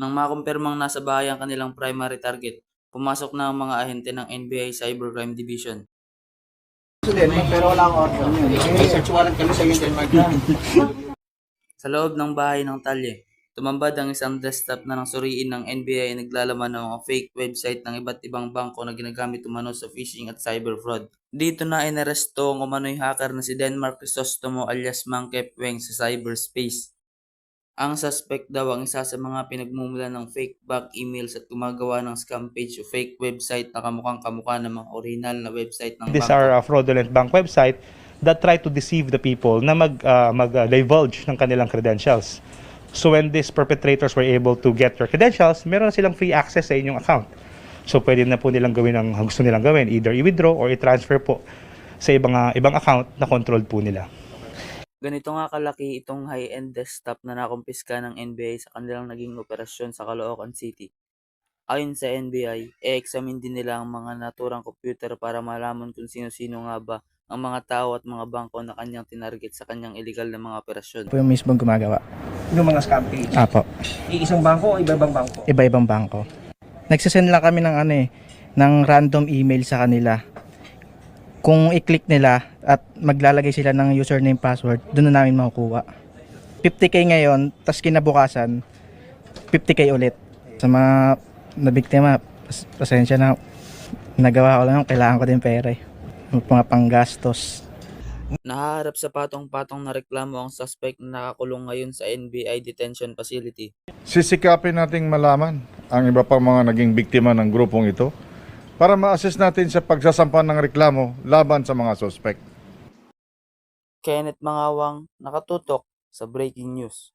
Nang makumpirmang nasa bahay ang kanilang primary target, pumasok na ang mga ahente ng NBI Cybercrime Division. Pero wala akong order yun. May search warrant kami sa Denmark. Sa loob ng bahay ng Talye, tumambad ang isang desktop na nang suriin ng NBI ay naglalaman ng mga fake website ng iba't ibang bangko na ginagamit umano sa phishing at cyber fraud. Dito na inaresto ang umano'y hacker na si Denmark Crisostomo alias Monkey Pweng sa cyberspace. Ang suspect daw ang isa sa mga pinagmumulan ng fake back emails at gumagawa ng scam page o fake website na kamukhang kamukha ng mga original na website ng These bangko. are fraudulent bank website that try to deceive the people na mag-divulge ng kanilang credentials. So when these perpetrators were able to get your credentials, meron na silang free access sa inyong account. So pwede na po nilang gawin ang gusto nilang gawin, either i-withdraw or i-transfer po sa ibang account na controlled po nila. Ganito nga kalaki itong high-end desktop na nakumpiska ng NBI sa kanilang naging operasyon sa Caloocan City. Ayon sa NBI, e-examine din nila ang mga naturang computer para malaman kung sino-sino nga ba ang mga tao at mga bangko na kanyang tinarget sa kanyang illegal na mga operasyon. Po yung mismong gumagawa. Yung mga scam page. Apo, Isang bangko o iba-ibang bangko? iba-ibang bangko. Nagsasend lang kami ng ng random email sa kanila. Kung i-click nila at maglalagay sila ng username password, doon na namin makukuha. 50k ngayon, tas kinabukasan 50k ulit. Sa mga nabiktima, pasensya na, nagawa ko lang, kailangan ko din pera eh. Mga panggastos. Nahaharap sa patong-patong na reklamo ang suspect na nakakulong ngayon sa NBI Detention Facility. Sisikapin nating malaman ang iba pang mga naging biktima ng grupong ito para ma-assess natin sa pagsasampa ng reklamo laban sa mga suspect. Kenneth Mangawang, nakatutok sa Breaking News.